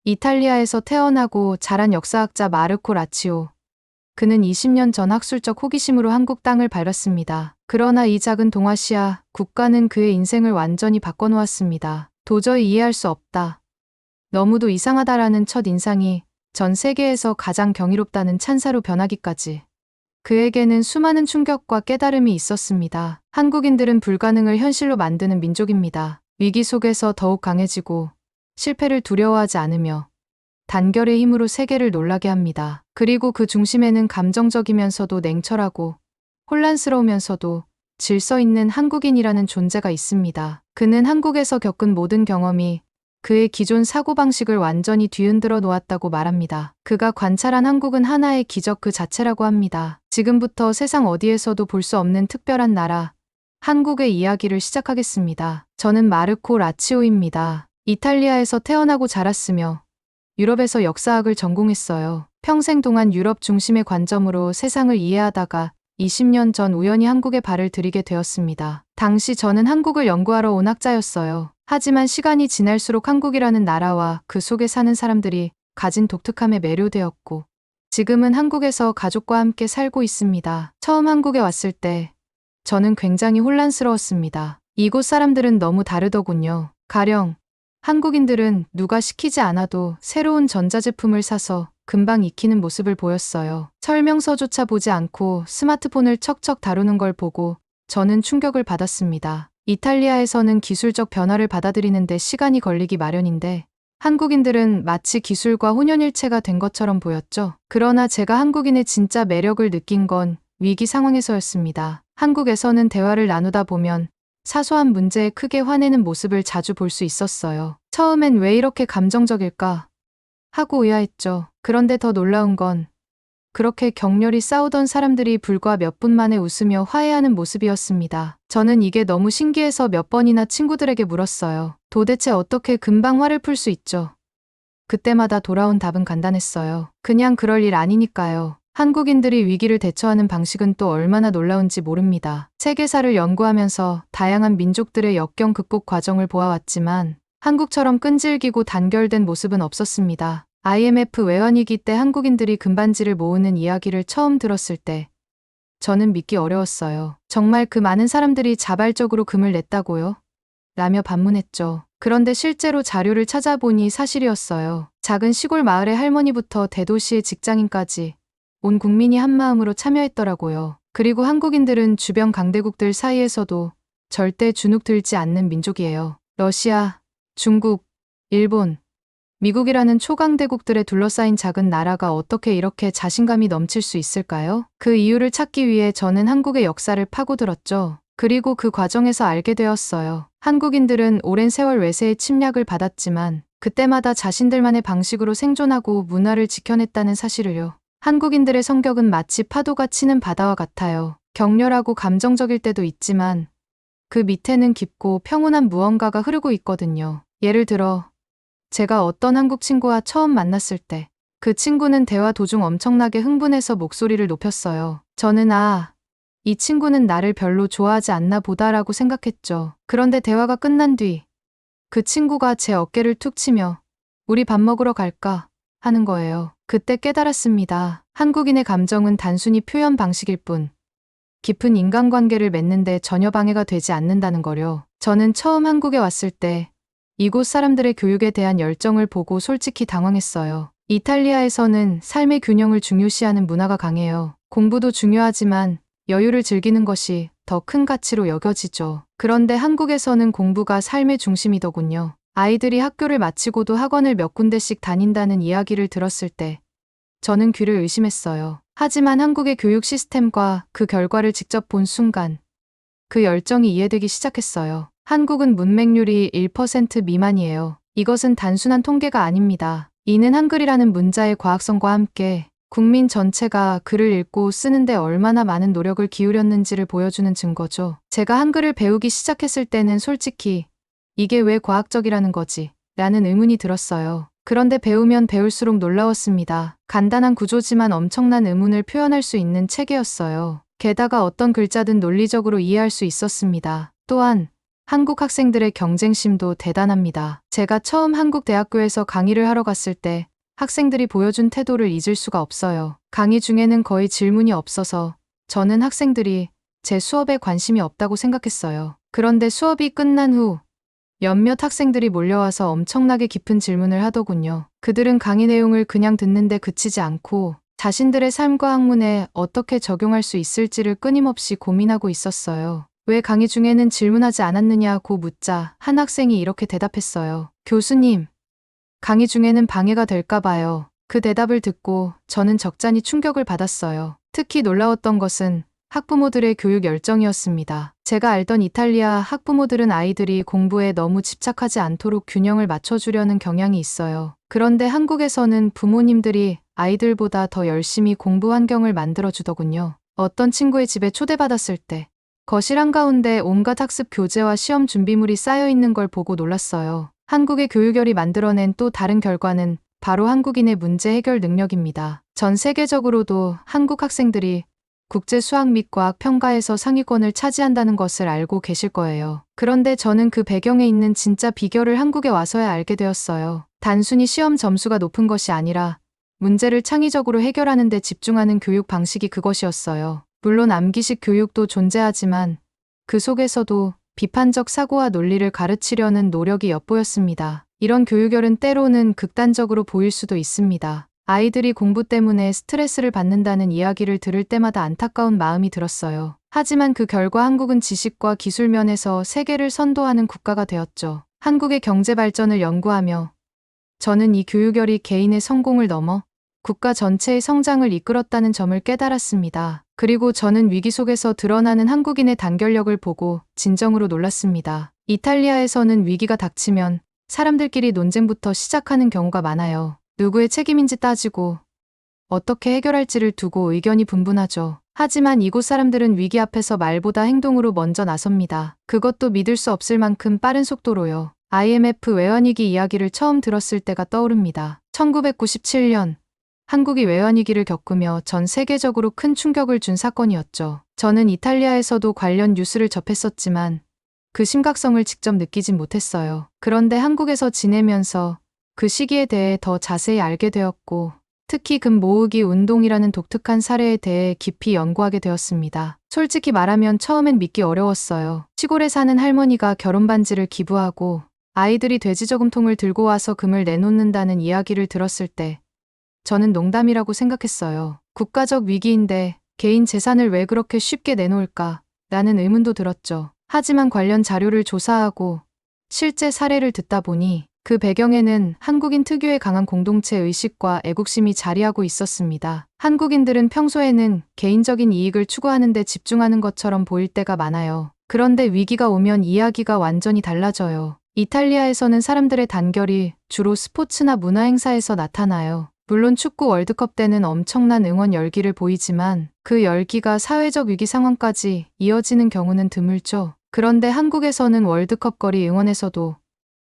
이탈리아에서 태어나고 자란 역사학자 마르코 라치오. 그는 20년 전 학술적 호기심으로 한국 땅을 밟았습니다. 그러나 이 작은 동아시아 국가는 그의 인생을 완전히 바꿔놓았습니다. 도저히 이해할 수 없다. 너무도 이상하다라는 첫 인상이 전 세계에서 가장 경이롭다는 찬사로 변하기까지. 그에게는 수많은 충격과 깨달음이 있었습니다. 한국인들은 불가능을 현실로 만드는 민족입니다. 위기 속에서 더욱 강해지고 실패를 두려워하지 않으며 단결의 힘으로 세계를 놀라게 합니다. 그리고 그 중심에는 감정적이면서도 냉철하고 혼란스러우면서도 질서 있는 한국인이라는 존재가 있습니다. 그는 한국에서 겪은 모든 경험이 그의 기존 사고방식을 완전히 뒤흔들어 놓았다고 말합니다. 그가 관찰한 한국은 하나의 기적 그 자체라고 합니다. 지금부터 세상 어디에서도 볼 수 없는 특별한 나라, 한국의 이야기를 시작하겠습니다. 저는 마르코 라치오입니다. 이탈리아에서 태어나고 자랐으며 유럽에서 역사학을 전공했어요. 평생 동안 유럽 중심의 관점으로 세상을 이해하다가 20년 전 우연히 한국에 발을 들이게 되었습니다. 당시 저는 한국을 연구하러 온 학자였어요. 하지만 시간이 지날수록 한국이라는 나라와 그 속에 사는 사람들이 가진 독특함에 매료되었고 지금은 한국에서 가족과 함께 살고 있습니다. 처음 한국에 왔을 때 저는 굉장히 혼란스러웠습니다. 이곳 사람들은 너무 다르더군요. 가령 한국인들은 누가 시키지 않아도 새로운 전자제품을 사서 금방 익히는 모습을 보였어요. 설명서조차 보지 않고 스마트폰을 척척 다루는 걸 보고 저는 충격을 받았습니다. 이탈리아에서는 기술적 변화를 받아들이는데 시간이 걸리기 마련인데 한국인들은 마치 기술과 혼연일체가 된 것처럼 보였죠. 그러나 제가 한국인의 진짜 매력을 느낀 건 위기 상황에서였습니다. 한국에서는 대화를 나누다 보면 사소한 문제에 크게 화내는 모습을 자주 볼 수 있었어요. 처음엔 왜 이렇게 감정적일까 하고 의아했죠. 그런데 더 놀라운 건 그렇게 격렬히 싸우던 사람들이 불과 몇 분 만에 웃으며 화해하는 모습이었습니다. 저는 이게 너무 신기해서 몇 번이나 친구들에게 물었어요. 도대체 어떻게 금방 화를 풀 수 있죠? 그때마다 돌아온 답은 간단했어요. 그냥 그럴 일 아니니까요. 한국인들이 위기를 대처하는 방식은 또 얼마나 놀라운지 모릅니다. 세계사를 연구하면서 다양한 민족들의 역경 극복 과정을 보아왔지만 한국처럼 끈질기고 단결된 모습은 없었습니다. IMF 외환위기 때 한국인들이 금반지를 모으는 이야기를 처음 들었을 때 저는 믿기 어려웠어요. 정말 그 많은 사람들이 자발적으로 금을 냈다고요? 라며 반문했죠. 그런데 실제로 자료를 찾아보니 사실이었어요. 작은 시골 마을의 할머니부터 대도시의 직장인까지 온 국민이 한마음으로 참여했더라고요. 그리고 한국인들은 주변 강대국들 사이에서도 절대 주눅 들지 않는 민족이에요. 러시아, 중국, 일본, 미국이라는 초강대국들에 둘러싸인 작은 나라가 어떻게 이렇게 자신감이 넘칠 수 있을까요? 그 이유를 찾기 위해 저는 한국의 역사를 파고들었죠. 그리고 그 과정에서 알게 되었어요. 한국인들은 오랜 세월 외세의 침략을 받았지만 그때마다 자신들만의 방식으로 생존하고 문화를 지켜냈다는 사실을요. 한국인들의 성격은 마치 파도가 치는 바다와 같아요. 격렬하고 감정적일 때도 있지만 그 밑에는 깊고 평온한 무언가가 흐르고 있거든요. 예를 들어 제가 어떤 한국 친구와 처음 만났을 때 그 친구는 대화 도중 엄청나게 흥분해서 목소리를 높였어요. 저는 이 친구는 나를 별로 좋아하지 않나 보다라고 생각했죠. 그런데 대화가 끝난 뒤 그 친구가 제 어깨를 툭 치며 우리 밥 먹으러 갈까 하는 거예요. 그때 깨달았습니다. 한국인의 감정은 단순히 표현 방식일 뿐 깊은 인간관계를 맺는데 전혀 방해가 되지 않는다는 거요. 저는 처음 한국에 왔을 때 이곳 사람들의 교육에 대한 열정을 보고 솔직히 당황했어요. 이탈리아에서는 삶의 균형을 중요시하는 문화가 강해요. 공부도 중요하지만 여유를 즐기는 것이 더 큰 가치로 여겨지죠. 그런데 한국에서는 공부가 삶의 중심이더군요. 아이들이 학교를 마치고도 학원을 몇 군데씩 다닌다는 이야기를 들었을 때 저는 귀를 의심했어요. 하지만 한국의 교육 시스템과 그 결과를 직접 본 순간 그 열정이 이해되기 시작했어요. 한국은 문맹률이 1% 미만이에요. 이것은 단순한 통계가 아닙니다. 이는 한글이라는 문자의 과학성과 함께 국민 전체가 글을 읽고 쓰는데 얼마나 많은 노력을 기울였는지를 보여주는 증거죠. 제가 한글을 배우기 시작했을 때는 솔직히 이게 왜 과학적이라는 거지? 라는 의문이 들었어요. 그런데 배우면 배울수록 놀라웠습니다. 간단한 구조지만 엄청난 의문을 표현할 수 있는 체계였어요. 게다가 어떤 글자든 논리적으로 이해할 수 있었습니다. 또한 한국 학생들의 경쟁심도 대단합니다. 제가 처음 한국 대학교에서 강의를 하러 갔을 때 학생들이 보여준 태도를 잊을 수가 없어요. 강의 중에는 거의 질문이 없어서 저는 학생들이 제 수업에 관심이 없다고 생각했어요. 그런데 수업이 끝난 후 몇몇 학생들이 몰려와서 엄청나게 깊은 질문을 하더군요. 그들은 강의 내용을 그냥 듣는데 그치지 않고 자신들의 삶과 학문에 어떻게 적용할 수 있을지를 끊임없이 고민하고 있었어요. 왜 강의 중에는 질문하지 않았느냐고 묻자 한 학생이 이렇게 대답했어요. 교수님, 강의 중에는 방해가 될까 봐요. 그 대답을 듣고 저는 적잖이 충격을 받았어요. 특히 놀라웠던 것은 학부모들의 교육 열정이었습니다. 제가 알던 이탈리아 학부모들은 아이들이 공부에 너무 집착하지 않도록 균형을 맞춰주려는 경향이 있어요. 그런데 한국에서는 부모님들이 아이들보다 더 열심히 공부 환경을 만들어주더군요. 어떤 친구의 집에 초대받았을 때 거실 한가운데 온갖 학습 교재와 시험 준비물이 쌓여 있는 걸 보고 놀랐어요. 한국의 교육열이 만들어낸 또 다른 결과는 바로 한국인의 문제 해결 능력입니다. 전 세계적으로도 한국 학생들이 국제 수학 및 과학 평가에서 상위권을 차지한다는 것을 알고 계실 거예요. 그런데 저는 그 배경에 있는 진짜 비결을 한국에 와서야 알게 되었어요. 단순히 시험 점수가 높은 것이 아니라 문제를 창의적으로 해결하는 데 집중하는 교육 방식이 그것이었어요. 물론 암기식 교육도 존재하지만 그 속에서도 비판적 사고와 논리를 가르치려는 노력이 엿보였습니다. 이런 교육열은 때로는 극단적으로 보일 수도 있습니다. 아이들이 공부 때문에 스트레스를 받는다는 이야기를 들을 때마다 안타까운 마음이 들었어요. 하지만 그 결과 한국은 지식과 기술 면에서 세계를 선도하는 국가가 되었죠. 한국의 경제 발전을 연구하며 저는 이 교육열이 개인의 성공을 넘어 국가 전체의 성장을 이끌었다는 점을 깨달았습니다. 그리고 저는 위기 속에서 드러나는 한국인의 단결력을 보고 진정으로 놀랐습니다. 이탈리아에서는 위기가 닥치면 사람들끼리 논쟁부터 시작하는 경우가 많아요. 누구의 책임인지 따지고 어떻게 해결할지를 두고 의견이 분분하죠. 하지만 이곳 사람들은 위기 앞에서 말보다 행동으로 먼저 나섭니다. 그것도 믿을 수 없을 만큼 빠른 속도로요. IMF 외환위기 이야기를 처음 들었을 때가 떠오릅니다. 1997년 한국이 외환위기를 겪으며 전 세계적으로 큰 충격을 준 사건이었죠. 저는 이탈리아에서도 관련 뉴스를 접했었지만 그 심각성을 직접 느끼진 못했어요. 그런데 한국에서 지내면서 그 시기에 대해 더 자세히 알게 되었고 특히 금 모으기 운동이라는 독특한 사례에 대해 깊이 연구하게 되었습니다. 솔직히 말하면 처음엔 믿기 어려웠어요. 시골에 사는 할머니가 결혼 반지를 기부하고 아이들이 돼지 저금통을 들고 와서 금을 내놓는다는 이야기를 들었을 때 저는 농담이라고 생각했어요. 국가적 위기인데 개인 재산을 왜 그렇게 쉽게 내놓을까? 라는 의문도 들었죠. 하지만 관련 자료를 조사하고 실제 사례를 듣다 보니 그 배경에는 한국인 특유의 강한 공동체 의식과 애국심이 자리하고 있었습니다. 한국인들은 평소에는 개인적인 이익을 추구하는 데 집중하는 것처럼 보일 때가 많아요. 그런데 위기가 오면 이야기가 완전히 달라져요. 이탈리아에서는 사람들의 단결이 주로 스포츠나 문화 행사에서 나타나요. 물론 축구 월드컵 때는 엄청난 응원 열기를 보이지만 그 열기가 사회적 위기 상황까지 이어지는 경우는 드물죠. 그런데 한국에서는 월드컵 거리 응원에서도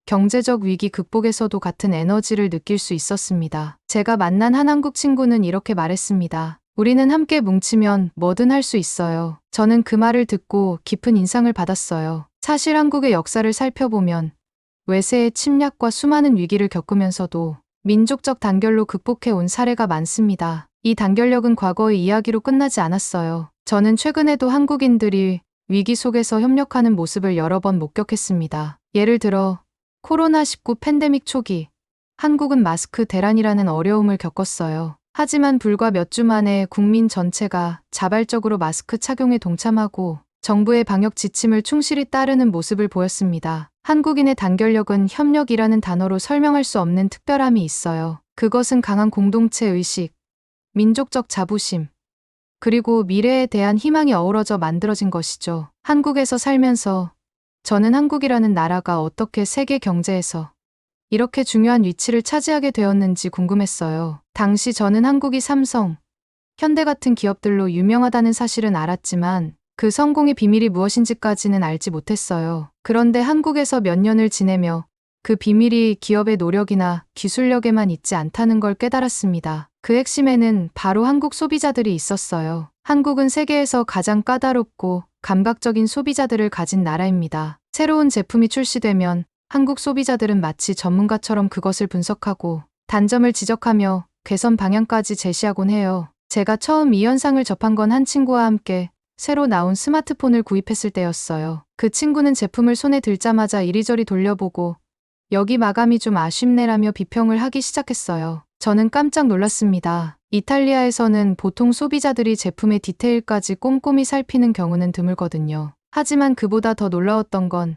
경제적 위기 극복에서도 같은 에너지를 느낄 수 있었습니다. 제가 만난 한 한국 친구는 이렇게 말했습니다. 우리는 함께 뭉치면 뭐든 할 수 있어요. 저는 그 말을 듣고 깊은 인상을 받았어요. 사실 한국의 역사를 살펴보면 외세의 침략과 수많은 위기를 겪으면서도 민족적 단결로 극복해 온 사례가 많습니다. 이 단결력은 과거의 이야기로 끝나지 않았어요. 저는 최근에도 한국인들이 위기 속에서 협력하는 모습을 여러 번 목격했습니다. 예를 들어 코로나19 팬데믹 초기 한국은 마스크 대란이라는 어려움을 겪었어요. 하지만 불과 몇 주 만에 국민 전체가 자발적으로 마스크 착용에 동참하고 정부의 방역 지침을 충실히 따르는 모습을 보였습니다. 한국인의 단결력은 협력이라는 단어로 설명할 수 없는 특별함이 있어요. 그것은 강한 공동체 의식, 민족적 자부심, 그리고 미래에 대한 희망이 어우러져 만들어진 것이죠. 한국에서 살면서 저는 한국이라는 나라가 어떻게 세계 경제에서 이렇게 중요한 위치를 차지하게 되었는지 궁금했어요. 당시 저는 한국이 삼성, 현대 같은 기업들로 유명하다는 사실은 알았지만 그 성공의 비밀이 무엇인지까지는 알지 못했어요. 그런데 한국에서 몇 년을 지내며 그 비밀이 기업의 노력이나 기술력에만 있지 않다는 걸 깨달았습니다. 그 핵심에는 바로 한국 소비자들이 있었어요. 한국은 세계에서 가장 까다롭고 감각적인 소비자들을 가진 나라입니다. 새로운 제품이 출시되면 한국 소비자들은 마치 전문가처럼 그것을 분석하고 단점을 지적하며 개선 방향까지 제시하곤 해요. 제가 처음 이 현상을 접한 건 한 친구와 함께 새로 나온 스마트폰을 구입했을 때였어요. 그 친구는 제품을 손에 들자마자 이리저리 돌려보고 여기 마감이 좀 아쉽네라며 비평을 하기 시작했어요. 저는 깜짝 놀랐습니다. 이탈리아에서는 보통 소비자들이 제품의 디테일까지 꼼꼼히 살피는 경우는 드물거든요. 하지만 그보다 더 놀라웠던 건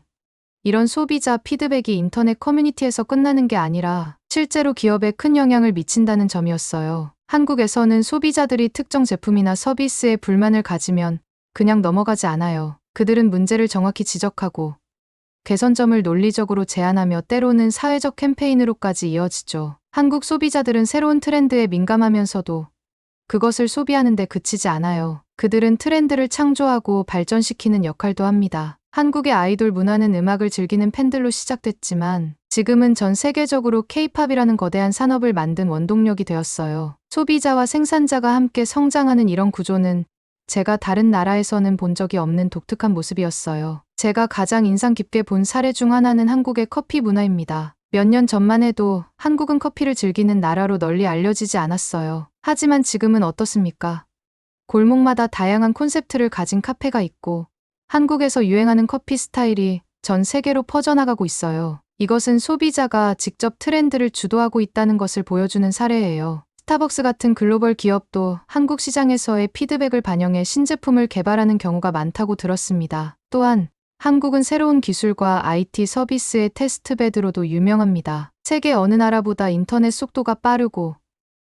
이런 소비자 피드백이 인터넷 커뮤니티에서 끝나는 게 아니라 실제로 기업에 큰 영향을 미친다는 점이었어요. 한국에서는 소비자들이 특정 제품이나 서비스에 불만을 가지면 그냥 넘어가지 않아요. 그들은 문제를 정확히 지적하고 개선점을 논리적으로 제안하며 때로는 사회적 캠페인으로까지 이어지죠. 한국 소비자들은 새로운 트렌드에 민감하면서도 그것을 소비하는 데 그치지 않아요. 그들은 트렌드를 창조하고 발전시키는 역할도 합니다. 한국의 아이돌 문화는 음악을 즐기는 팬들로 시작됐지만 지금은 전 세계적으로 K-팝이라는 거대한 산업을 만든 원동력이 되었어요. 소비자와 생산자가 함께 성장하는 이런 구조는 제가 다른 나라에서는 본 적이 없는 독특한 모습이었어요. 제가 가장 인상 깊게 본 사례 중 하나는 한국의 커피 문화입니다. 몇 년 전만 해도 한국은 커피를 즐기는 나라로 널리 알려지지 않았어요. 하지만 지금은 어떻습니까? 골목마다 다양한 콘셉트를 가진 카페가 있고 한국에서 유행하는 커피 스타일이 전 세계로 퍼져나가고 있어요. 이것은 소비자가 직접 트렌드를 주도하고 있다는 것을 보여주는 사례예요. 스타벅스 같은 글로벌 기업도 한국 시장에서의 피드백을 반영해 신제품을 개발하는 경우가 많다고 들었습니다. 또한 한국은 새로운 기술과 IT 서비스의 테스트베드로도 유명합니다. 세계 어느 나라보다 인터넷 속도가 빠르고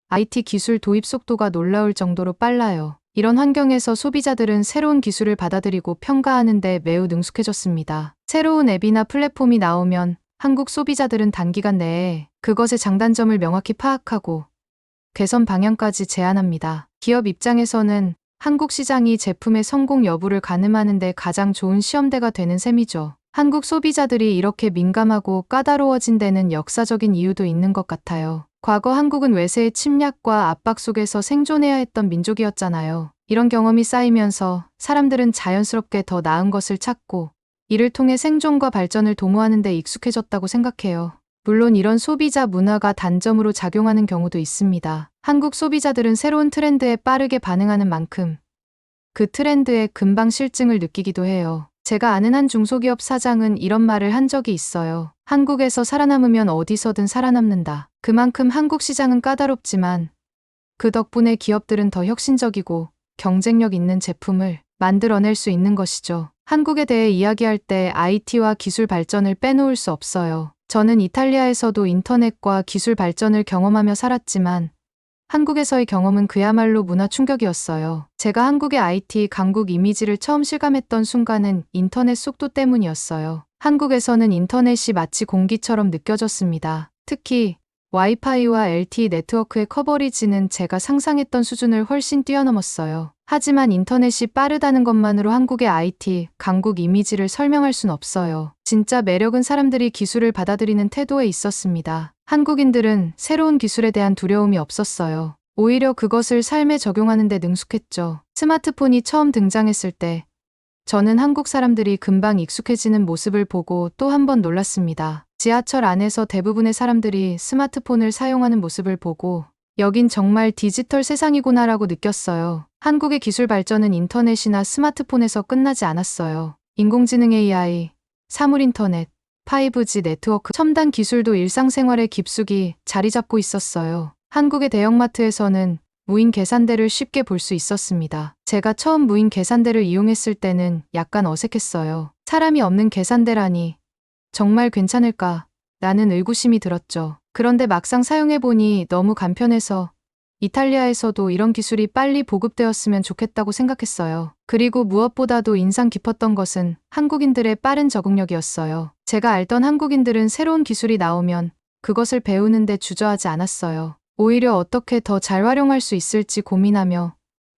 IT 기술 도입 속도가 놀라울 정도로 빨라요. 이런 환경에서 소비자들은 새로운 기술을 받아들이고 평가하는 데 매우 능숙해졌습니다. 새로운 앱이나 플랫폼이 나오면 한국 소비자들은 단기간 내에 그것의 장단점을 명확히 파악하고 개선 방향까지 제안합니다. 기업 입장에서는 한국 시장이 제품의 성공 여부를 가늠하는 데 가장 좋은 시험대가 되는 셈이죠. 한국 소비자들이 이렇게 민감하고 까다로워진 데는 역사적인 이유도 있는 것 같아요. 과거 한국은 외세의 침략과 압박 속에서 생존해야 했던 민족이었잖아요. 이런 경험이 쌓이면서 사람들은 자연스럽게 더 나은 것을 찾고 이를 통해 생존과 발전을 도모하는 데 익숙해졌다고 생각해요. 물론 이런 소비자 문화가 단점으로 작용하는 경우도 있습니다. 한국 소비자들은 새로운 트렌드에 빠르게 반응하는 만큼 그 트렌드의 금방 실증을 느끼기도 해요. 제가 아는 한 중소기업 사장은 이런 말을 한 적이 있어요. 한국에서 살아남으면 어디서든 살아남는다. 그만큼 한국 시장은 까다롭지만 그 덕분에 기업들은 더 혁신적이고 경쟁력 있는 제품을 만들어낼 수 있는 것이죠. 한국에 대해 이야기할 때 IT와 기술 발전을 빼놓을 수 없어요. 저는 이탈리아에서도 인터넷과 기술 발전을 경험하며 살았지만 한국에서의 경험은 그야말로 문화 충격이었어요. 제가 한국의 IT 강국 이미지를 처음 실감했던 순간은 인터넷 속도 때문이었어요. 한국에서는 인터넷이 마치 공기처럼 느껴졌습니다. 특히 와이파이와 LTE 네트워크의 커버리지는 제가 상상했던 수준을 훨씬 뛰어넘었어요. 하지만 인터넷이 빠르다는 것만으로 한국의 IT 강국 이미지를 설명할 순 없어요. 진짜 매력은 사람들이 기술을 받아들이는 태도에 있었습니다. 한국인들은 새로운 기술에 대한 두려움이 없었어요. 오히려 그것을 삶에 적용하는 데 능숙했죠. 스마트폰이 처음 등장했을 때 저는 한국 사람들이 금방 익숙해지는 모습을 보고 또 한 번 놀랐습니다. 지하철 안에서 대부분의 사람들이 스마트폰을 사용하는 모습을 보고 여긴 정말 디지털 세상이구나라고 느꼈어요. 한국의 기술 발전은 인터넷이나 스마트폰에서 끝나지 않았어요. 인공지능 AI, 사물인터넷, 5G 네트워크, 첨단 기술도 일상생활에 깊숙이 자리 잡고 있었어요. 한국의 대형마트에서는 무인 계산대를 쉽게 볼 수 있었습니다. 제가 처음 무인 계산대를 이용했을 때는 약간 어색했어요. 사람이 없는 계산대라니 정말 괜찮을까? 라는 의구심이 들었죠. 그런데 막상 사용해보니 너무 간편해서 이탈리아에서도 이런 기술이 빨리 보급되었으면 좋겠다고 생각했어요. 그리고 무엇보다도 인상 깊었던 것은 한국인들의 빠른 적응력이었어요. 제가 알던 한국인들은 새로운 기술이 나오면 그것을 배우는데 주저하지 않았어요. 오히려 어떻게 더 잘 활용할 수 있을지 고민하며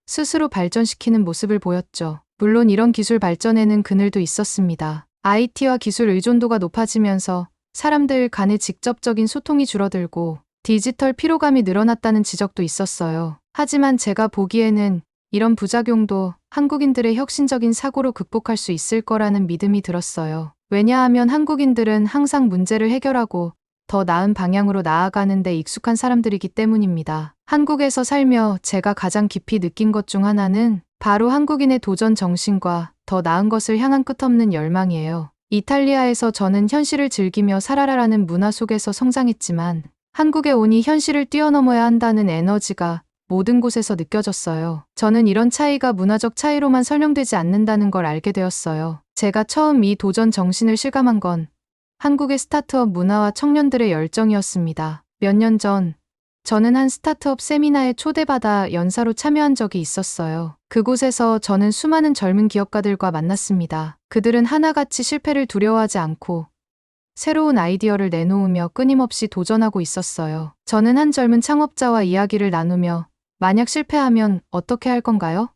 스스로 발전시키는 모습을 보였죠. 물론 이런 기술 발전에는 그늘도 있었습니다. IT와 기술 의존도가 높아지면서 사람들 간의 직접적인 소통이 줄어들고 디지털 피로감이 늘어났다는 지적도 있었어요. 하지만 제가 보기에는 이런 부작용도 한국인들의 혁신적인 사고로 극복할 수 있을 거라는 믿음이 들었어요. 왜냐하면 한국인들은 항상 문제를 해결하고 더 나은 방향으로 나아가는 데 익숙한 사람들이기 때문입니다. 한국에서 살며 제가 가장 깊이 느낀 것 중 하나는 바로 한국인의 도전 정신과 더 나은 것을 향한 끝없는 열망이에요. 이탈리아에서 저는 현실을 즐기며 살아라라는 문화 속에서 성장했지만 한국에 오니 현실을 뛰어넘어야 한다는 에너지가 모든 곳에서 느껴졌어요. 저는 이런 차이가 문화적 차이로만 설명되지 않는다는 걸 알게 되었어요. 제가 처음 이 도전 정신을 실감한 건 한국의 스타트업 문화와 청년들의 열정이었습니다. 몇 년 전, 저는 한 스타트업 세미나에 초대받아 연사로 참여한 적이 있었어요. 그곳에서 저는 수많은 젊은 기업가들과 만났습니다. 그들은 하나같이 실패를 두려워하지 않고 새로운 아이디어를 내놓으며 끊임없이 도전하고 있었어요. 저는 한 젊은 창업자와 이야기를 나누며 만약 실패하면 어떻게 할 건가요?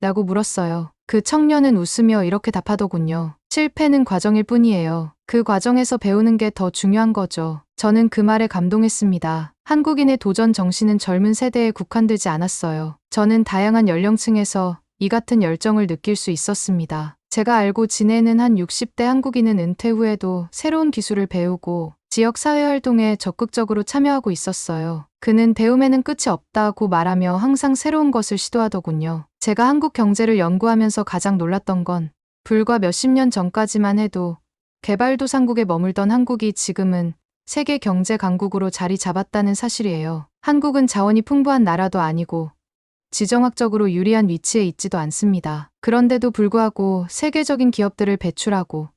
라고 물었어요. 그 청년은 웃으며 이렇게 답하더군요. 실패는 과정일 뿐이에요. 그 과정에서 배우는 게 더 중요한 거죠. 저는 그 말에 감동했습니다. 한국인의 도전 정신은 젊은 세대에 국한되지 않았어요. 저는 다양한 연령층에서 이 같은 열정을 느낄 수 있었습니다. 제가 알고 지내는 한 60대 한국인은 은퇴 후에도 새로운 기술을 배우고 지역 사회 활동에 적극적으로 참여하고 있었어요. 그는 배움에는 끝이 없다고 말하며 항상 새로운 것을 시도하더군요. 제가 한국 경제를 연구하면서 가장 놀랐던 건 불과 몇십 년 전까지만 해도 개발도상국에 머물던 한국이 지금은 세계 경제 강국으로 자리 잡았다는 사실이에요. 한국은 자원이 풍부한 나라도 아니고 지정학적으로 유리한 위치에 있지도 않습니다. 그런데도 불구하고 세계적인 기업들을 배출하고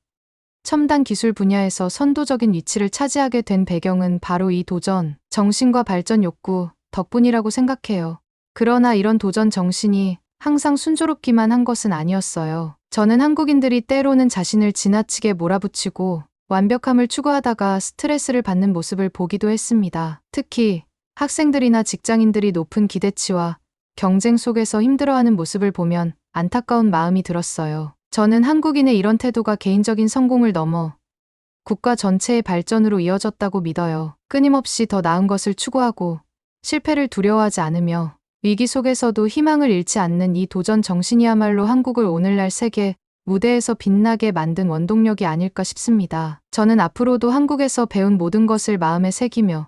첨단 기술 분야에서 선도적인 위치를 차지하게 된 배경은 바로 이 도전, 정신과 발전 욕구 덕분이라고 생각해요. 그러나 이런 도전 정신이 항상 순조롭기만 한 것은 아니었어요. 저는 한국인들이 때로는 자신을 지나치게 몰아붙이고 완벽함을 추구하다가 스트레스를 받는 모습을 보기도 했습니다. 특히 학생들이나 직장인들이 높은 기대치와 경쟁 속에서 힘들어하는 모습을 보면 안타까운 마음이 들었어요. 저는 한국인의 이런 태도가 개인적인 성공을 넘어 국가 전체의 발전으로 이어졌다고 믿어요. 끊임없이 더 나은 것을 추구하고 실패를 두려워하지 않으며 위기 속에서도 희망을 잃지 않는 이 도전 정신이야말로 한국을 오늘날 세계 무대에서 빛나게 만든 원동력이 아닐까 싶습니다. 저는 앞으로도 한국에서 배운 모든 것을 마음에 새기며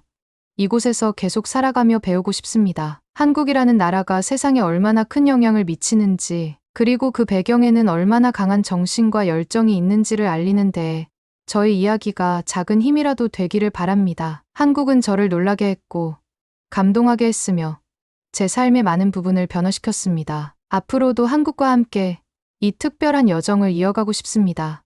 이곳에서 계속 살아가며 배우고 싶습니다. 한국이라는 나라가 세상에 얼마나 큰 영향을 미치는지, 그리고 그 배경에는 얼마나 강한 정신과 열정이 있는지를 알리는 데 저의 이야기가 작은 힘이라도 되기를 바랍니다. 한국은 저를 놀라게 했고 감동하게 했으며 제 삶의 많은 부분을 변화시켰습니다. 앞으로도 한국과 함께 이 특별한 여정을 이어가고 싶습니다.